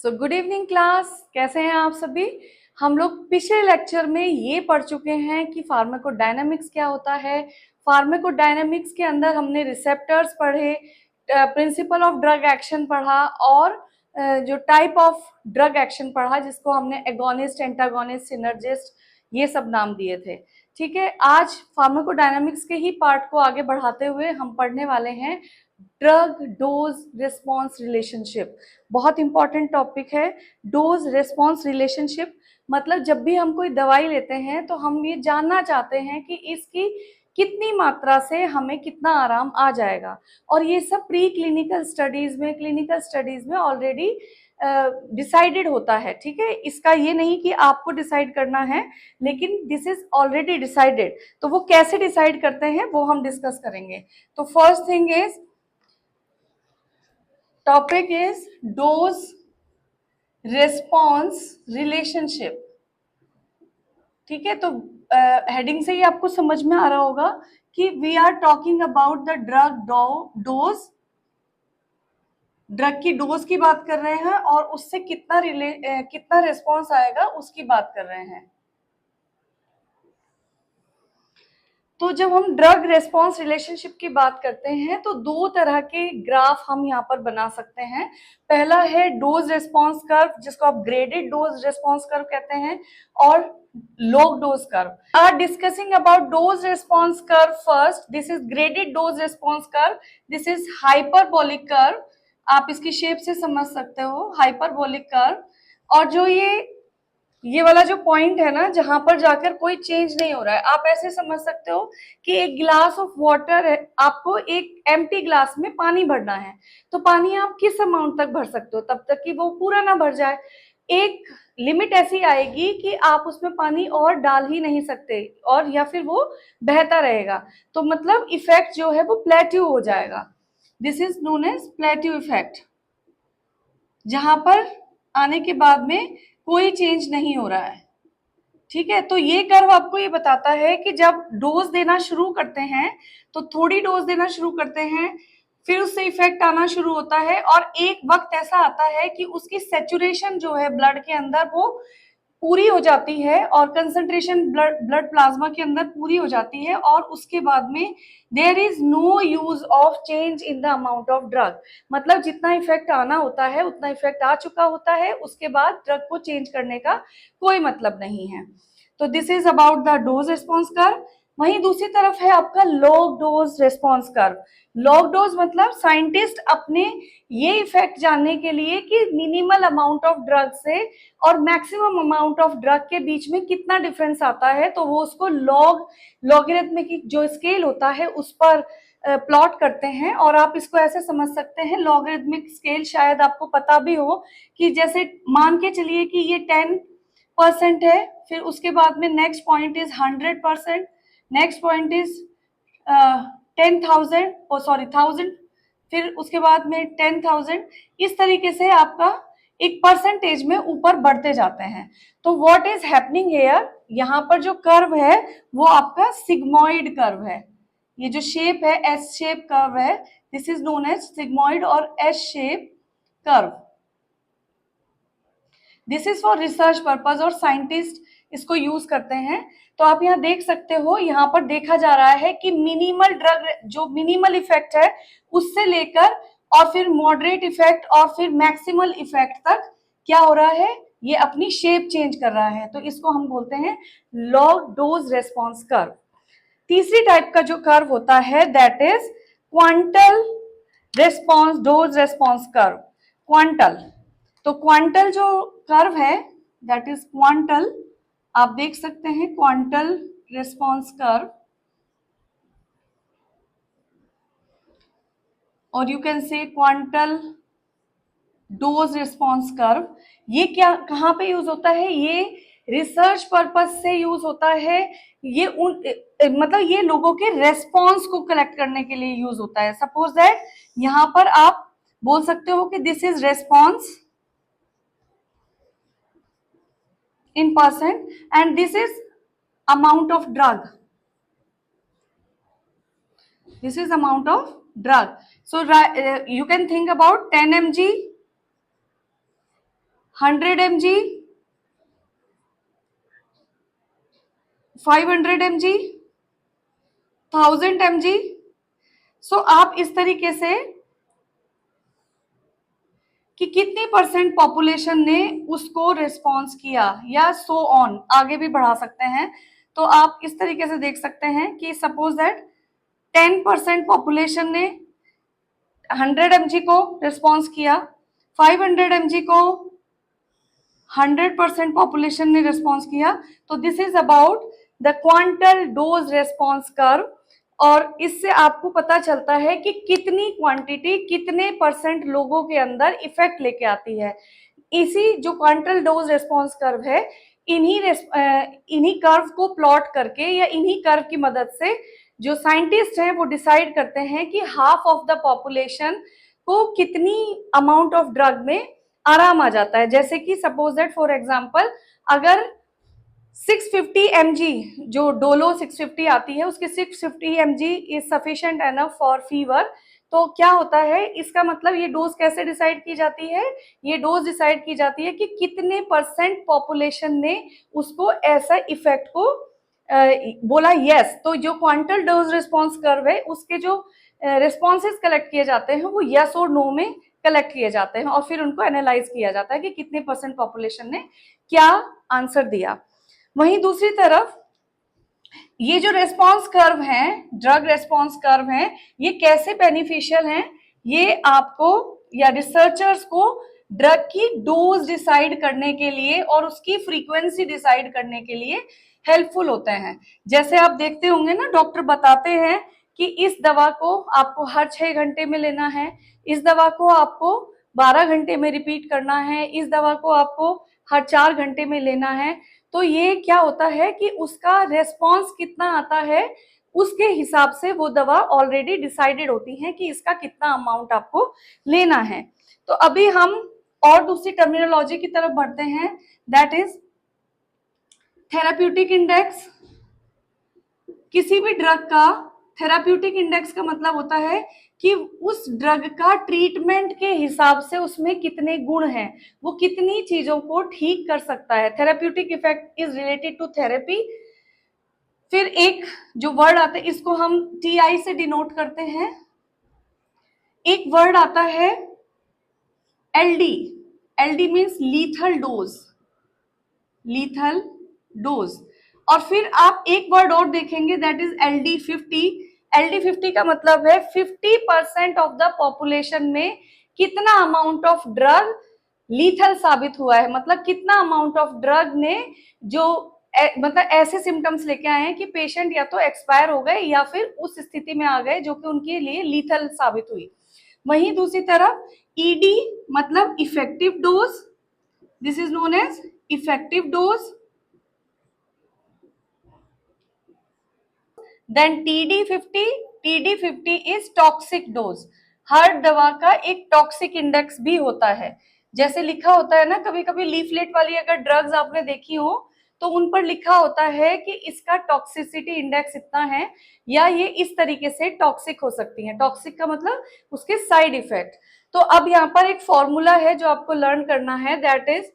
So good evening class, कैसे हैं आप सभी। हम लोग पिछले लेक्चर में ये पढ़ चुके हैं कि फार्माकोडायनामिक्स क्या होता है। फार्माकोडायनामिक्स के अंदर हमने रिसेप्टर्स पढ़े, प्रिंसिपल ऑफ ड्रग एक्शन पढ़ा और जो टाइप ऑफ ड्रग एक्शन पढ़ा जिसको हमने एगोनिस्ट, एंटागोनिस्ट, सिनर्जिस्ट ये सब नाम दिए थे। ठीक है, आज फार्माकोडायनामिक्स के ही पार्ट को आगे बढ़ाते हुए हम पढ़ने वाले हैं ड्रग डोज रिस्पॉन्स रिलेशनशिप। बहुत इंपॉर्टेंट टॉपिक है डोज रिस्पॉन्स रिलेशनशिप। मतलब जब भी हम कोई दवाई लेते हैं तो हम ये जानना चाहते हैं कि इसकी कितनी मात्रा से हमें कितना आराम आ जाएगा, और ये सब प्री क्लिनिकल स्टडीज में, क्लिनिकल स्टडीज में ऑलरेडी डिसाइडेड होता है। ठीक है, इसका ये नहीं कि आपको डिसाइड करना है, लेकिन दिस इज ऑलरेडी डिसाइडेड। तो वो कैसे डिसाइड करते हैं वो हम डिस्कस करेंगे। तो first thing is, topic is dose response relationship. ठीक है, तो हेडिंग से ही आपको समझ में आ रहा होगा कि we are talking about the drug dose. Drug की डोज की बात कर रहे हैं और उससे कितना रिस्पॉन्स आएगा उसकी बात कर रहे हैं। तो जब हम ड्रग रेस्पॉन्स रिलेशनशिप की बात करते हैं तो दो तरह के ग्राफ हम यहाँ पर बना सकते हैं। पहला है डोज रेस्पॉन्स कर्व, जिसको आप ग्रेडेड डोज रेस्पॉन्स कर्व कहते हैं, और log dose curve. Are discussing about dose response curve first. This is graded dose response curve. This is hyperbolic curve. आप इसकी शेप से समझ सकते हो, हाइपरबोलिक कर्व। और जो ये वाला जो पॉइंट है ना, जहां पर जाकर कोई चेंज नहीं हो रहा है, आप ऐसे समझ सकते हो कि एक गिलास ऑफ वाटर है, आपको एक एम्प्टी ग्लास में पानी भरना है, तो पानी आप किस अमाउंट तक भर सकते हो, तब तक कि वो पूरा ना भर जाए। एक लिमिट ऐसी आएगी कि आप उसमें पानी और डाल ही नहीं सकते, और या फिर वो बहता रहेगा, तो मतलब इफेक्ट जो है वो प्लेट्यू हो जाएगा। This is known as plateau effect, जहां पर आने के बाद में कोई चेंज नहीं हो रहा है। ठीक है, तो ये कर्व आपको ये बताता है कि जब डोज देना शुरू करते हैं तो थोड़ी डोज देना शुरू करते हैं, फिर उससे इफेक्ट आना शुरू होता है, और एक वक्त ऐसा आता है कि उसकी सेचुरेशन जो है ब्लड के अंदर वो पूरी हो जाती है, और कंसंट्रेशन ब्लड प्लाज्मा के अंदर पूरी हो जाती है, और उसके बाद में there is no use of change in the amount of drug. मतलब जितना इफेक्ट आना होता है उतना इफेक्ट आ चुका होता है, उसके बाद ड्रग को चेंज करने का कोई मतलब नहीं है। तो this is about the dose response curve. वहीं दूसरी तरफ है आपका log dose response curve. Log dose मतलब साइंटिस्ट अपने ये इफेक्ट जानने के लिए कि मिनिमल अमाउंट ऑफ ड्रग से और मैक्सिमम अमाउंट ऑफ ड्रग के बीच में कितना डिफरेंस आता है, तो वो उसको लॉगरिथमिक जो स्केल होता है उस पर प्लॉट करते हैं। और आप इसको ऐसे समझ सकते हैं, लॉगरिथमिक स्केल शायद आपको पता भी हो कि जैसे मान के चलिए कि ये 10% है, फिर उसके बाद में next point is 100%, next point is 10,000, oh sorry 1000, फिर उसके बाद में 10,000। इस तरीके से आपका एक परसेंटेज में ऊपर बढ़ते जाते हैं। तो व्हाट इज हैपनिंग हेयर, यहाँ पर जो कर्व है वो आपका सिग्मॉइड कर्व है। ये जो शेप है एस शेप कर्व है, this is known as sigmoid और S shape curve. This is for research purpose, और साइंटिस्ट इसको यूज करते हैं। तो आप यहाँ देख सकते हो, यहाँ पर देखा जा रहा है कि मिनिमल ड्रग, जो मिनिमल इफेक्ट है उससे लेकर और फिर मॉडरेट इफेक्ट और फिर मैक्सिमल इफेक्ट तक क्या हो रहा है, ये अपनी शेप चेंज कर रहा है। तो इसको हम बोलते हैं लॉग डोज रेस्पॉन्स कर्व। तीसरी टाइप का जो कर्व होता है that is quantal response dose response curve. Quantal, तो क्वांटल जो कर्व है दैट इज क्वांटल, आप देख सकते हैं क्वांटल रेस्पॉन्स कर्व, और you can say quantal dose response curve. ये क्या कहाँ पे यूज होता है, ये रिसर्च पर्पस से यूज होता है। ये मतलब ये लोगों के रेस्पॉन्स को कलेक्ट करने के लिए यूज होता है। सपोज दैट यहाँ पर आप बोल सकते हो कि this is response in percent and this is amount of drug, this is amount of drug. So you can think about 10 mg 100 mg, 500 mg, 1000 mg। सो आप इस तरीके से कि कितनी परसेंट पॉपुलेशन ने उसको रिस्पॉन्स किया या सो ऑन आगे भी बढ़ा सकते हैं। तो आप इस तरीके से देख सकते हैं कि सपोज दैट 10% पॉपुलेशन ने 100 mg को रिस्पॉन्स किया, 500 mg को 100% पॉपुलेशन ने रिस्पॉन्स किया। तो this is about the quantal dose response curve. और इससे आपको पता चलता है कि कितनी क्वांटिटी कितने परसेंट लोगों के अंदर इफेक्ट लेके आती है। इसी जो क्वांटल डोज रेस्पॉन्स कर्व है, इन्हीं कर्व को प्लॉट करके या इन्हीं कर्व की मदद से जो साइंटिस्ट हैं वो डिसाइड करते हैं कि हाफ ऑफ द पॉपुलेशन को कितनी अमाउंट ऑफ ड्रग में आराम आ जाता है। जैसे कि सपोज दैट फॉर एग्जांपल अगर 650 mg जो डोलो 650 आती है उसकी 650 mg is sufficient enough for fever. तो क्या होता है इसका मतलब ये डोज कैसे डिसाइड की जाती है, ये डोज डिसाइड की जाती है कि कितने परसेंट पॉपुलेशन ने उसको ऐसा इफेक्ट को बोला यस। तो जो क्वांटल डोज रिस्पॉन्स कर्व है उसके जो रिस्पॉन्सेज कलेक्ट किए जाते हैं वो यस और नो में कलेक्ट किए जाते हैं और फिर उनको एनालाइज किया जाता है कि कितने परसेंट पॉपुलेशन ने क्या आंसर दिया। वहीं दूसरी तरफ ये जो रेस्पॉन्स कर्व है, ड्रग रेस्पॉन्स कर्व है, ये कैसे बेनिफिशियल हैं, ये आपको या रिसर्चर्स को ड्रग की डोज डिसाइड करने के लिए और उसकी फ्रीक्वेंसी डिसाइड करने के लिए हेल्पफुल होते हैं। जैसे आप देखते होंगे ना, डॉक्टर बताते हैं कि इस दवा को आपको हर 6 घंटे में लेना है, इस दवा को आपको 12 घंटे में रिपीट करना है, इस दवा को आपको हर 4 घंटे में लेना है। तो ये क्या होता है कि उसका रेस्पॉन्स कितना आता है उसके हिसाब से वो दवा ऑलरेडी डिसाइडेड होती है कि इसका कितना अमाउंट आपको लेना है। तो अभी हम और दूसरी टर्मिनोलॉजी की तरफ बढ़ते हैं, दैट इज थेराप्यूटिक इंडेक्स। किसी भी ड्रग का थेराप्यूटिक इंडेक्स का मतलब होता है कि उस ड्रग का ट्रीटमेंट के हिसाब से उसमें कितने गुण हैं, वो कितनी चीजों को ठीक कर सकता है। Therapeutic effect is related to therapy. फिर एक जो वर्ड आता है इसको हम TI से डिनोट करते हैं। एक वर्ड आता है LD। LD means lethal dose, lethal dose. और फिर आप एक वर्ड और देखेंगे दैट इज LD50। LD50 का मतलब है 50% ऑफ द पॉपुलेशन में कितना अमाउंट ऑफ ड्रग लीथल साबित हुआ है, मतलब कितना अमाउंट ऑफ ड्रग ने जो मतलब ऐसे सिम्टम्स लेके आए हैं कि पेशेंट या तो एक्सपायर हो गए या फिर उस स्थिति में आ गए जो कि उनके लिए लीथल साबित हुई। वहीं दूसरी तरफ ED मतलब effective dose, this is known as effective dose. Then TD50 is toxic dose. हर दवा का एक टॉक्सिक इंडेक्स भी होता है। जैसे लिखा होता है ना, कभी कभी लीफलेट वाली अगर ड्रग्स आपने देखी हो तो उन पर लिखा होता है कि इसका टॉक्सिसिटी इंडेक्स इतना है या ये इस तरीके से टॉक्सिक हो सकती है। टॉक्सिक का मतलब उसके साइड इफेक्ट। तो अब यहाँ पर एक फॉर्मूला है जो आपको लर्न करना है, that is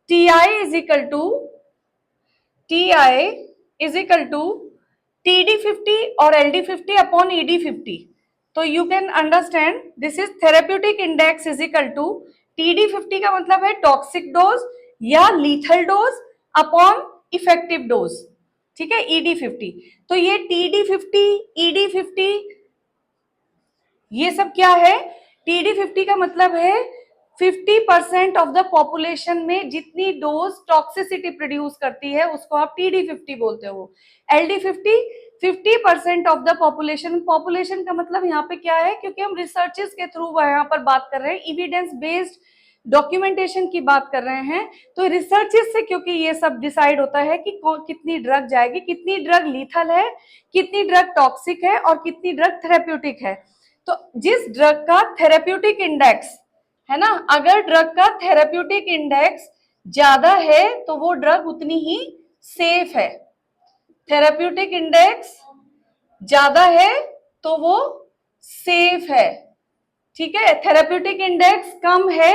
TI is equal to TD50 और LD50 अपॉन ED50। तो you can understand this is therapeutic index is equal to TD50 का मतलब है टॉक्सिक डोज या lethal dose upon effective dose, ठीक है, ED50। तो ये TD50 ED50 ये सब क्या है, TD50 का मतलब है 50% ऑफ द पॉपुलेशन में जितनी डोज टॉक्सिसिटी प्रोड्यूस करती है उसको आप TD50 बोलते हो। LD50 50% of the population. Population का मतलब यहाँ पे क्या है, क्योंकि हम रिसर्चेस के थ्रू यहाँ पर बात कर रहे हैं, एविडेंस बेस्ड डॉक्यूमेंटेशन की बात कर रहे हैं। तो रिसर्चेस से क्योंकि ये सब डिसाइड होता है कि कितनी ड्रग जाएगी, कितनी ड्रग लीथल है, कितनी ड्रग टॉक्सिक है और कितनी ड्रग थेरेप्यूटिक है। तो जिस ड्रग का थेरेप्यूटिक इंडेक्स है ना, अगर ड्रग का थेरेप्यूटिक इंडेक्स ज्यादा है तो वो ड्रग उतनी ही सेफ है। थेरेप्यूटिक इंडेक्स ज्यादा है तो वो सेफ है, ठीक है। थेरेप्यूटिक इंडेक्स कम है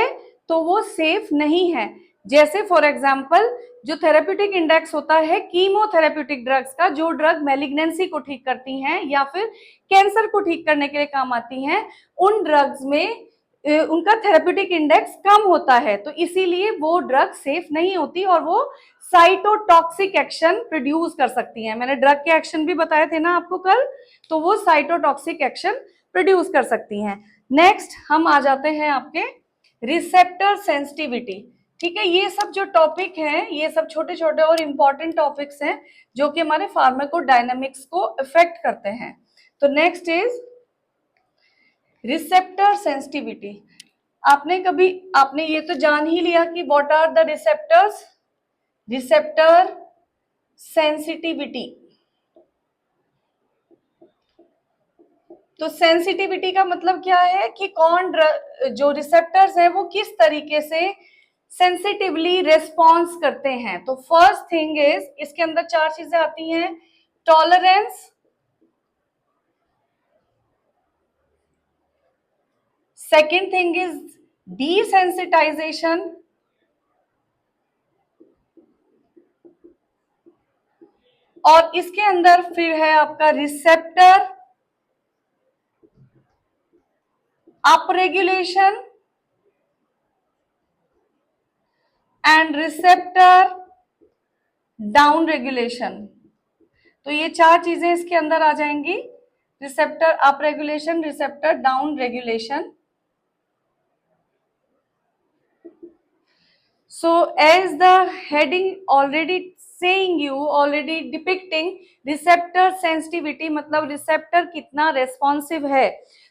तो वो सेफ नहीं है। जैसे फॉर एग्जाम्पल जो थेरेप्यूटिक इंडेक्स होता है कीमोथेरेप्यूटिक ड्रग्स का, जो ड्रग मैलिग्नेंसी को ठीक करती हैं या फिर कैंसर को ठीक करने के लिए काम आती हैं, उन ड्रग्स में उनका थेरेप्यूटिक इंडेक्स कम होता है, तो इसीलिए वो ड्रग सेफ नहीं होती और वो साइटोटॉक्सिक एक्शन प्रोड्यूस कर सकती हैं। मैंने ड्रग के एक्शन भी बताए थे ना आपको कल, तो वो साइटोटॉक्सिक एक्शन प्रोड्यूस कर सकती हैं। नेक्स्ट हम आ जाते हैं आपके रिसेप्टर सेंसिटिविटी। ठीक है, ये सब जो टॉपिक हैं ये सब छोटे छोटे और इंपॉर्टेंट टॉपिक्स हैं जो कि हमारे फार्माकोडायनामिक्स को इफेक्ट करते हैं। तो नेक्स्ट इज रिसेप्टर सेंसिटिविटी। आपने ये तो जान ही लिया कि what are the receptors, receptor sensitivity. तो सेंसिटिविटी का मतलब क्या है कि कौन जो रिसेप्टर्स हैं वो किस तरीके से सेंसिटिवली रेस्पॉन्स करते हैं। तो फर्स्ट थिंग इज, इसके अंदर 4 चीजें आती हैं, tolerance, second thing is desensitization, और इसके अंदर फिर है आपका receptor upregulation and receptor down regulation. तो ये 4 चीजें इसके अंदर आ जाएंगी, receptor up regulation, receptor down regulation. So as the heading already saying you, already depicting receptor sensitivity, मतलब रिसेप्टर कितना रेस्पॉन्सिव है।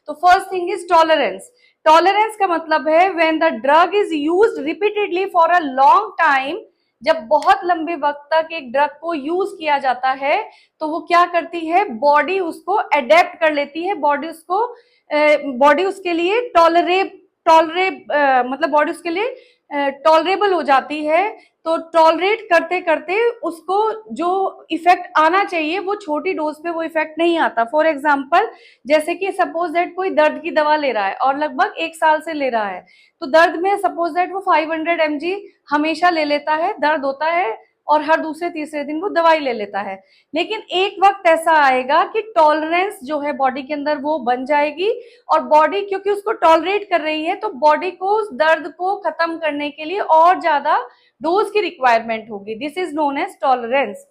तो first thing is tolerance. Tolerance का मतलब है when the drug is used repeatedly for a long time, जब बहुत लंबे वक्त तक एक ड्रग को यूज किया जाता है तो वो क्या करती है, बॉडी उसको एडेप्ट कर लेती है, बॉडी उसके लिए मतलब बॉडी उसके लिए टॉलरेबल हो जाती है। तो टॉलरेट करते करते उसको जो इफेक्ट आना चाहिए वो छोटी डोज पे वो इफेक्ट नहीं आता। फॉर एग्जांपल जैसे कि सपोज दैट कोई दर्द की दवा ले रहा है और लगभग 1 साल से ले रहा है, तो दर्द में सपोज दैट वो 500 mg हमेशा ले लेता है, दर्द होता है और हर दूसरे तीसरे दिन वो दवाई ले लेता है। लेकिन एक वक्त ऐसा आएगा कि टॉलरेंस जो है बॉडी के अंदर वो बन जाएगी और बॉडी क्योंकि उसको टॉलरेट कर रही है तो बॉडी को उस दर्द को खत्म करने के लिए और ज्यादा डोज की रिक्वायरमेंट होगी। This is known as tolerance.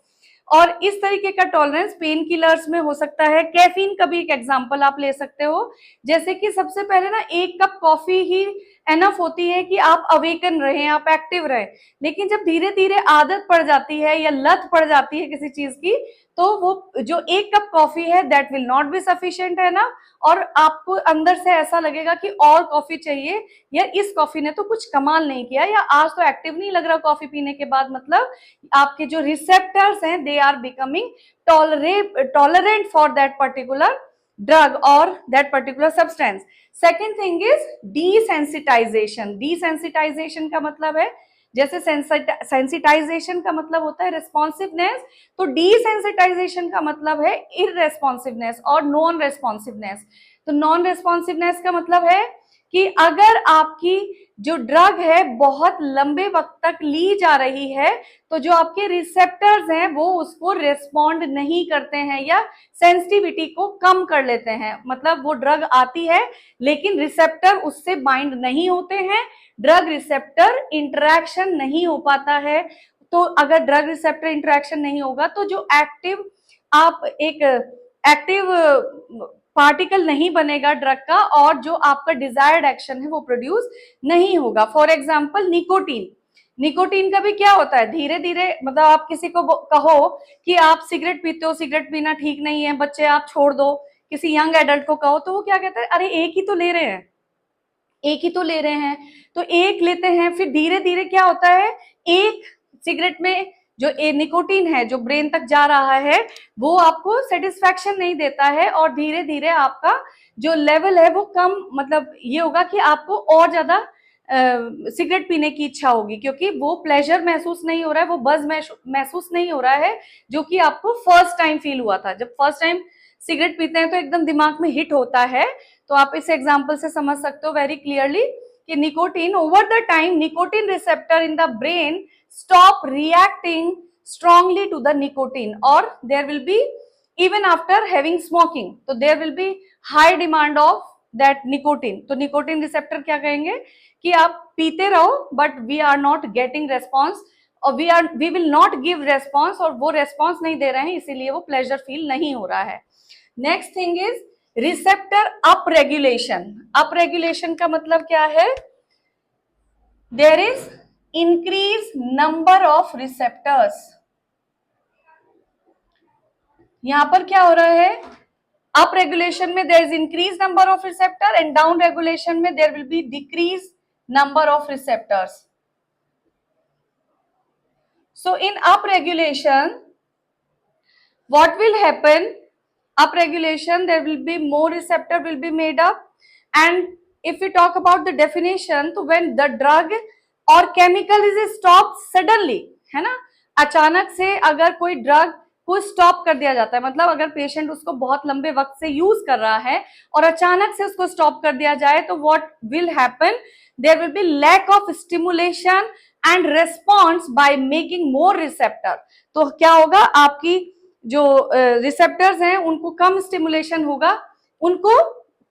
और इस तरीके का टॉलरेंस पेन किलर्स में हो सकता है। कैफीन का भी एक एग्जांपल आप ले सकते हो, जैसे कि सबसे पहले ना 1 कप कॉफी ही एनफ होती है कि आप अवेकन रहें, आप एक्टिव रहें, लेकिन जब धीरे धीरे आदत पड़ जाती है या लत पड़ जाती है किसी चीज की, तो वो जो 1 कप कॉफी है that will not be sufficient, है ना, और आपको अंदर से ऐसा लगेगा कि और कॉफी चाहिए, या इस कॉफी ने तो कुछ कमाल नहीं किया, या आज तो एक्टिव नहीं लग रहा कॉफी पीने के बाद। मतलब आपके जो रिसेप्टर्स हैं they are becoming tolerant for that particular drug और that particular substance. Second thing is desensitization. Desensitization का मतलब है, जैसे सेंसिटाइजेशन का मतलब होता है रिस्पॉन्सिवनेस, तो डिसेंसिटाइजेशन का मतलब है इररेस्पॉन्सिवनेस और नॉन रेस्पॉन्सिवनेस। तो नॉन रेस्पॉन्सिवनेस का मतलब है कि अगर आपकी जो ड्रग है बहुत लंबे वक्त तक ली जा रही है तो जो आपके रिसेप्टर्स हैं वो उसको रेस्पॉन्ड नहीं करते हैं या सेंसिटिविटी को कम कर लेते हैं। मतलब वो ड्रग आती है लेकिन रिसेप्टर उससे बाइंड नहीं होते हैं, ड्रग रिसेप्टर इंटरेक्शन नहीं हो पाता है। तो अगर ड्रग रिसेप्टर इंटरेक्शन नहीं होगा तो जो एक्टिव पार्टिकल नहीं बनेगा ड्रग का, और जो आपका डिजायर्ड एक्शन है वो प्रोड्यूस नहीं होगा। फॉर एग्जांपल निकोटीन का भी क्या होता है, धीरे धीरे, मतलब आप किसी को कहो कि आप सिगरेट पीते हो, सिगरेट पीना ठीक नहीं है बच्चे, आप छोड़ दो, किसी यंग एडल्ट को कहो तो वो क्या कहता है, अरे एक ही तो ले रहे हैं, एक ही तो ले रहे हैं, तो एक लेते हैं, फिर धीरे धीरे क्या होता है, एक सिगरेट में जो निकोटीन है जो ब्रेन तक जा रहा है वो आपको सेटिस्फैक्शन नहीं देता है और धीरे धीरे आपका जो लेवल है वो कम, मतलब ये होगा कि आपको और ज्यादा सिगरेट पीने की इच्छा होगी, क्योंकि वो प्लेजर महसूस नहीं हो रहा है, वो बज महसूस नहीं हो रहा है जो कि आपको फर्स्ट टाइम फील हुआ था। जब फर्स्ट टाइम सिगरेट पीते हैं तो एकदम दिमाग में हिट होता है। तो आप इस एग्जाम्पल से समझ सकते हो वेरी क्लियरली कि nicotine over the time nicotine receptor in the brain stop reacting strongly to the nicotine, or there will be even after having smoking, so there will be high demand of that nicotine. तो nicotine receptor क्या कहेंगे कि आप पीते रहो but we are not getting response, और we will not give response, और वो response नहीं दे रहे हैं इसीलिए वो pleasure feel नहीं हो रहा है. Next thing is receptor upregulation. Upregulation का मतलब क्या है? There is increased number of receptors. यहां पर क्या हो रहा है? अप रेगुलेशन में there is increase number of receptor and down regulation में there will be decrease number of receptors. So in up regulation what will happen? Up regulation, there will be more receptor will be made up, and if we talk about the definition, तो when the drug or chemical is stopped suddenly, है ना, अचानक से अगर कोई drug को stop कर दिया जाता है, मतलब अगर पेशेंट उसको बहुत लंबे वक्त से यूज कर रहा है और अचानक से उसको स्टॉप कर दिया जाए, तो what will happen? There will be lack of stimulation and response by making more receptor. तो क्या होगा? आपकी जो रिसेप्टर्स हैं उनको कम स्टिमुलेशन होगा, उनको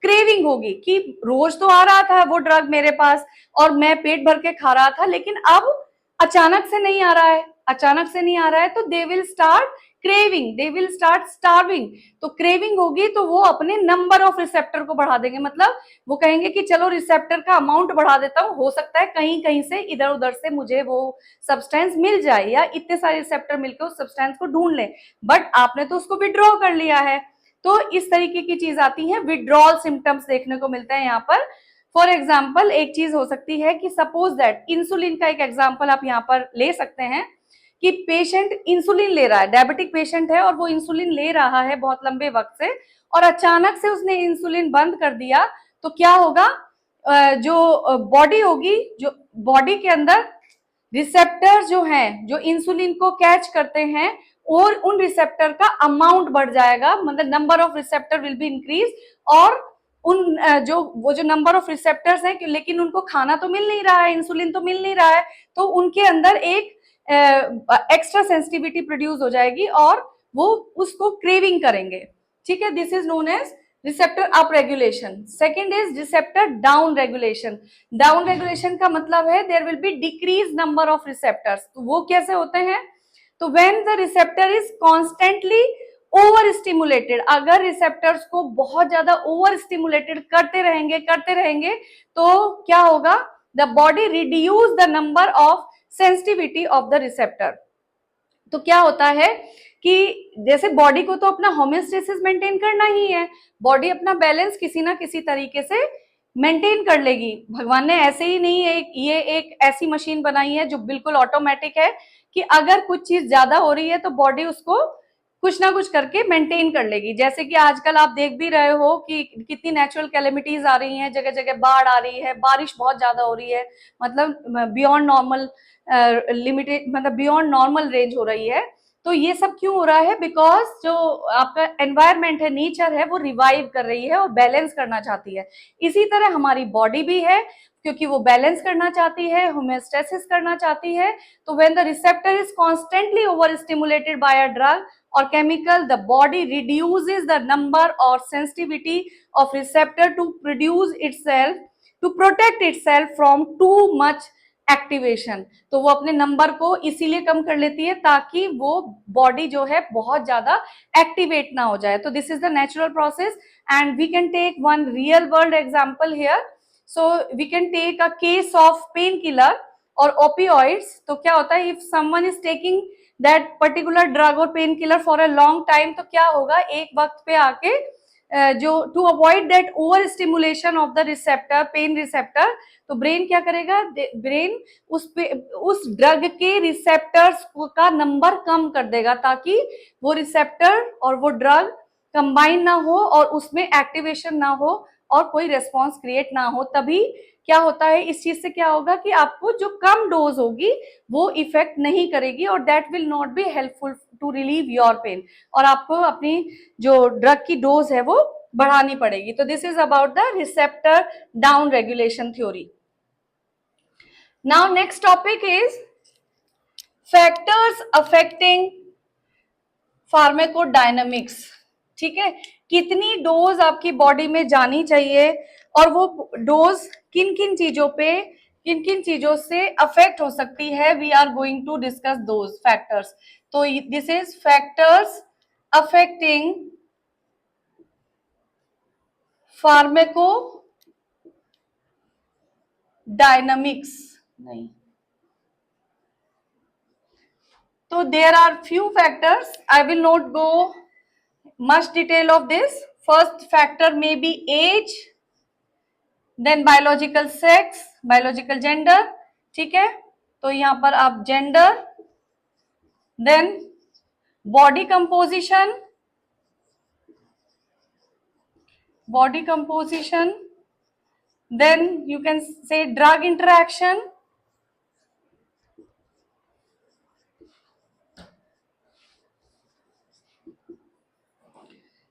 क्रेविंग होगी कि रोज तो आ रहा था वो ड्रग मेरे पास और मैं पेट भर के खा रहा था, लेकिन अब अचानक से नहीं आ रहा है, अचानक से नहीं आ रहा है, तो they will start craving, they will start starving. तो क्रेविंग होगी तो वो अपने नंबर ऑफ रिसेप्टर को बढ़ा देंगे, मतलब वो कहेंगे कि चलो रिसेप्टर का अमाउंट बढ़ा देता हूँ, हो सकता है कहीं कहीं से इधर उधर से मुझे वो सब्सटेंस मिल जाए या इतने सारे रिसेप्टर मिलकर उस सब्सटेंस को ढूंढ ले, बट आपने तो उसको विड्रॉ कर लिया है. तो इस तरीके की चीज आती है, विड्रॉल सिम्टम्स देखने को मिलते हैं यहाँ पर. फॉर एग्जाम्पल एक चीज हो सकती है कि सपोज दैट इंसुलिन का एक एग्जाम्पल आप यहाँ पर ले सकते हैं कि पेशेंट इंसुलिन ले रहा है, डायबिटिक पेशेंट है और वो इंसुलिन ले रहा है बहुत लंबे वक्त से, और अचानक से उसने इंसुलिन बंद कर दिया, तो क्या होगा? जो बॉडी होगी, जो बॉडी के अंदर रिसेप्टर जो हैं जो इंसुलिन को कैच करते हैं, और उन रिसेप्टर का अमाउंट बढ़ जाएगा, मतलब number of receptor will be increase, और उन जो नंबर ऑफ रिसेप्टर्स हैं लेकिन उनको खाना तो मिल नहीं रहा है, इंसुलिन तो मिल नहीं रहा है, तो उनके अंदर एक एक्स्ट्रा सेंसिटिविटी प्रोड्यूस हो जाएगी और वो उसको क्रेविंग करेंगे. ठीक है, this is known as receptor up regulation. Second is receptor down regulation. Down regulation का मतलब है there will be decrease number of receptors. तो वो कैसे होते हैं? तो when the receptor is constantly over stimulated, अगर रिसेप्टर्स को बहुत ज्यादा ओवर स्टिमुलेटेड करते रहेंगे तो क्या होगा? The body reduce the number of sensitivity of the receptor. तो क्या होता है कि जैसे बॉडी को तो अपना होमियोस्टेसिस मेंटेन करना ही है, बॉडी अपना बैलेंस किसी ना किसी तरीके से मेंटेन कर लेगी. भगवान ने ऐसे ही नहीं है, ये एक ऐसी मशीन बनाई है जो बिल्कुल ऑटोमेटिक है कि अगर कुछ चीज ज्यादा हो रही है तो बॉडी उसको कुछ ना कुछ करके मेंटेन कर लेगी. जैसे कि आजकल आप देख भी रहे हो कि कितनी नेचुरल कैलेमिटीज आ रही हैं, जगह जगह बाढ़ आ रही है, बारिश बहुत ज्यादा हो रही है, मतलब बियॉन्ड नॉर्मल लिमिटेड, मतलब बियॉन्ड नॉर्मल रेंज हो रही है. तो ये सब क्यों हो रहा है? बिकॉज जो आपका एनवायरमेंट है, नेचर है, वो रिवाइव कर रही है और बैलेंस करना चाहती है. इसी तरह हमारी बॉडी भी है, क्योंकि वो बैलेंस करना चाहती है, होमियोस्टेसिस करना चाहती है. तो when the receptor is constantly over stimulated by a drug or chemical, the body reduces the number or sensitivity of receptor to produce itself, to protect itself from too much activation. तो वो अपने number को इसीलिए कम कर लेती है ताकि वो बॉडी जो है बहुत ज्यादा एक्टिवेट ना हो जाए. तो this is the natural process and we can take one real world example here. So we can take a case of pain killer और ओपियोइड्स. तो क्या होता है? If someone is taking that particular drug और pain killer for a long time, तो क्या होगा? एक वक्त पे आके जो to avoid that over stimulation of the receptor, pain receptor, तो ब्रेन क्या करेगा? ब्रेन उस ड्रग के रिसेप्टर्स का नंबर कम कर देगा ताकि वो रिसेप्टर और वो ड्रग कंबाइन ना हो और उसमें एक्टिवेशन ना हो और कोई रेस्पॉन्स क्रिएट ना हो. तभी क्या होता है? इस चीज से क्या होगा कि आपको जो कम डोज होगी वो इफेक्ट नहीं करेगी और that will not be helpful to relieve your pain, और आपको अपनी जो ड्रग की डोज है वो बढ़ानी पड़ेगी. तो this is about the receptor down regulation theory. Now next topic is factors affecting pharmacodynamics. ठीक है, कितनी डोज आपकी बॉडी में जानी चाहिए और वो डोज किन किन चीजों पे, किन किन चीजों से अफेक्ट हो सकती है, we are going to discuss those factors. तो this is factors affecting pharmacodynamics. नहीं, तो there are few factors, I will not go much detail of this. First factor may be age, then biological sex, biological gender. ठीक है, तो यहां पर आप gender, then body composition, body composition, then you can say drug interaction,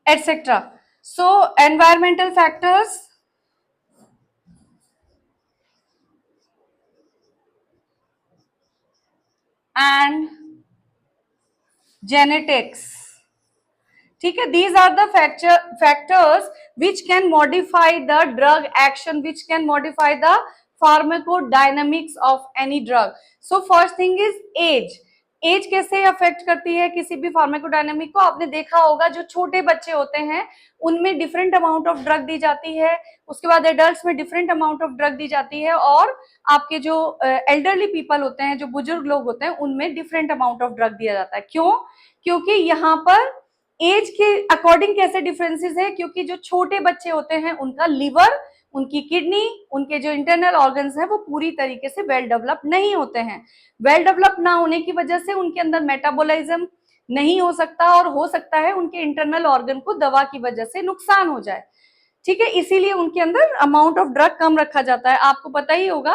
etc. So environmental factors, and genetics. ठीक है, these are the factors which can modify the drug action, which can modify the pharmacodynamics of any drug. So first thing is age. Age कैसे affect करती है किसी भी pharmacodynamic को? आपने देखा होगा जो छोटे बच्चे होते हैं उनमें डिफरेंट अमाउंट ऑफ ड्रग दी जाती है, उसके बाद एडल्ट्स में डिफरेंट अमाउंट ऑफ ड्रग दी जाती है, और आपके जो एल्डरली पीपल होते हैं, जो बुजुर्ग लोग होते हैं, उनमें डिफरेंट अमाउंट ऑफ ड्रग दिया जाता है। क्यों? क्योंकि यहाँ पर एज के अकॉर्डिंग कैसे डिफरेंसेस है, क्योंकि जो छोटे बच्चे होते हैं उनका लिवर, उनकी किडनी, उनके जो इंटरनल ऑर्गन्स हैं वो पूरी तरीके से वेल डेवलप नहीं होते हैं। वेल डेवलप ना होने की वजह से उनके अंदर मेटाबॉलिज्म नहीं हो सकता, और हो सकता है उनके इंटरनल ऑर्गन को दवा की वजह से नुकसान हो जाए। ठीक है, इसीलिए उनके अंदर अमाउंट ऑफ ड्रग कम रखा जाता है। आपको पता ही होगा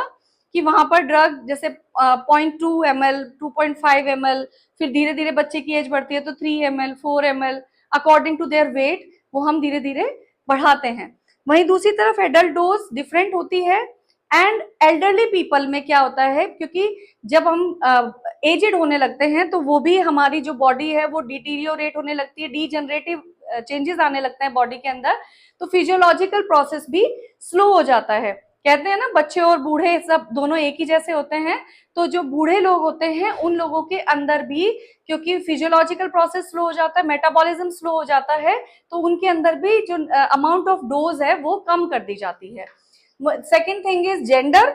कि वहां पर ड्रग जैसे 0.2 ml, 2.5 ml, फिर धीरे धीरे बच्चे की एज बढ़ती है तो 3 ml, 4 ml according to their weight वो हम धीरे धीरे बढ़ाते हैं। वहीं दूसरी तरफ एडल्ट डोज डिफरेंट होती है। एंड एल्डरली पीपल में क्या होता है, क्योंकि जब हम एजेड होने लगते हैं तो वो भी हमारी जो बॉडी है वो डिटीरियोरेट होने लगती है, डीजनरेटिव चेंजेस आने लगते हैं बॉडी के अंदर, तो फिजियोलॉजिकल प्रोसेस भी स्लो हो जाता है। कहते हैं ना बच्चे और बूढ़े सब दोनों एक ही जैसे होते हैं, तो जो बूढ़े लोग होते हैं उन लोगों के अंदर भी क्योंकि फिजियोलॉजिकल प्रोसेस स्लो हो जाता है, मेटाबॉलिज्म स्लो हो जाता है, तो उनके अंदर भी जो अमाउंट ऑफ डोज है वो कम कर दी जाती है। Second thing is gender.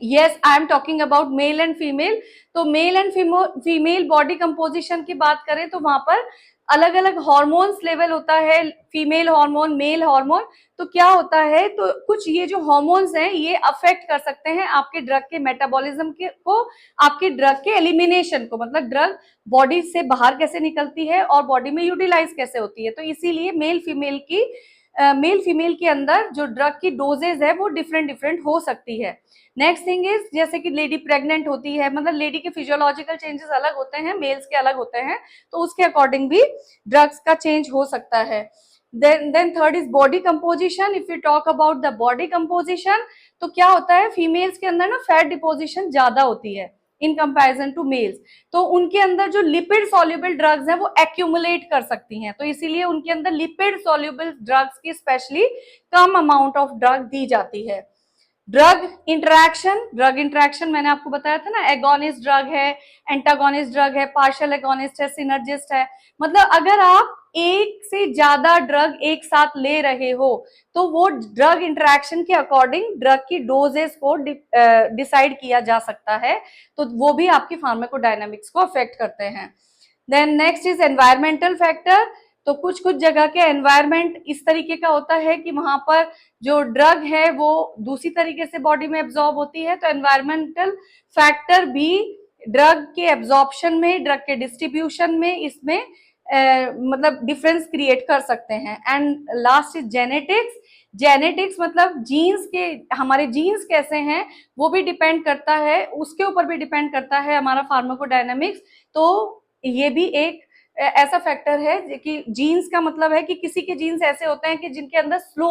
Yes, I am talking about male and female. तो male and female body composition की बात करें तो वहां पर अलग अलग हॉर्मोन्स लेवल होता है, फीमेल हार्मोन, मेल हार्मोन। तो क्या होता है, तो कुछ ये जो हॉर्मोन्स हैं ये अफेक्ट कर सकते हैं आपके ड्रग के मेटाबॉलिज्म को, आपके ड्रग के एलिमिनेशन को, मतलब ड्रग बॉडी से बाहर कैसे निकलती है और बॉडी में यूटिलाइज कैसे होती है। तो इसीलिए मेल फीमेल के अंदर जो ड्रग की डोजेज है वो डिफरेंट डिफरेंट हो सकती है। नेक्स्ट थिंग इज जैसे कि लेडी प्रेग्नेंट होती है, मतलब लेडी के फिजियोलॉजिकल चेंजेस अलग होते हैं, मेल्स के अलग होते हैं, तो उसके अकॉर्डिंग भी ड्रग्स का चेंज हो सकता है। then third is body composition. If you talk about the body composition, तो क्या होता है, फीमेल्स के अंदर ना फैट डिपोजिशन ज्यादा होती है इन कंपैरिजन टू मेल्स, तो उनके अंदर जो लिपिड सॉल्युबल ड्रग्स हैं वो एक्यूमुलेट कर सकती हैं, तो इसीलिए उनके अंदर लिपिड सॉल्युबल ड्रग्स की स्पेशली कम अमाउंट ऑफ ड्रग दी जाती है। ड्रग इंटरैक्शन मैंने आपको बताया था ना, एगोनिस्ट ड्रग है, एंटागोनिस्ट ड्रग है, पार्शियल एगोनिस्ट है, सिनर्जिस्ट है। मतलब अगर आप एक से ज्यादा ड्रग एक साथ ले रहे हो तो वो ड्रग इंटरैक्शन के अकॉर्डिंग ड्रग की डोजेस को डिसाइड किया जा सकता है, तो वो भी आपकी फार्माकोडायनामिक्स को अफेक्ट करते हैं। Then next is environmental factor. तो कुछ कुछ जगह के एनवायरमेंट इस तरीके का होता है कि वहां पर जो ड्रग है वो दूसरी तरीके से बॉडी में एब्जॉर्ब होती है, तो एनवायरमेंटल फैक्टर भी ड्रग के एब्जॉर्प्शन में, ड्रग के डिस्ट्रीब्यूशन में, इसमें मतलब डिफरेंस क्रिएट कर सकते हैं। एंड लास्ट इज जेनेटिक्स मतलब जीन्स के, हमारे जीन्स कैसे हैं वो भी डिपेंड करता है, उसके ऊपर भी डिपेंड करता है हमारा फार्माकोडायनामिक्स। तो ये भी एक ऐसा फैक्टर है कि जीन्स का मतलब है कि किसी के जीन्स ऐसे होते हैं कि जिनके अंदर स्लो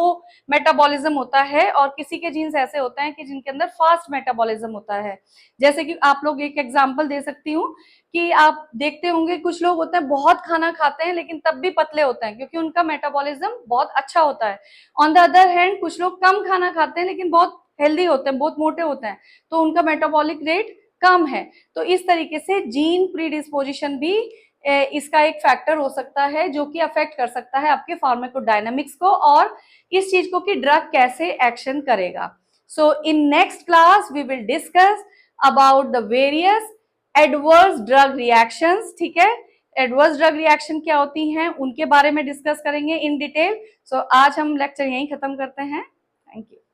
मेटाबॉलिज्म होता है और किसी के जीन्स ऐसे होते हैं कि जिनके अंदर फास्ट मेटाबॉलिज्म होता है। जैसे कि आप लोग एक एग्जांपल दे सकती हूँ कि आप देखते होंगे कुछ लोग होते हैं बहुत खाना खाते हैं लेकिन तब भी पतले होते हैं क्योंकि उनका मेटाबॉलिज्म बहुत अच्छा होता है। ऑन द अदर हैंड कुछ लोग कम खाना खाते हैं लेकिन बहुत हेल्दी होते हैं, बहुत मोटे होते हैं, तो उनका मेटाबॉलिक रेट कम है। तो इस तरीके से जीन प्रीडिस्पोजिशन भी इसका एक फैक्टर हो सकता है जो कि अफेक्ट कर सकता है आपके फार्माकोडायनामिक्स को और इस चीज को कि ड्रग कैसे एक्शन करेगा। So in next class we will discuss about the various adverse drug reactions, ठीक है। एडवर्स ड्रग रिएक्शन क्या होती हैं उनके बारे में डिस्कस करेंगे इन डिटेल। सो आज हम लेक्चर यहीं खत्म करते हैं। Thank you.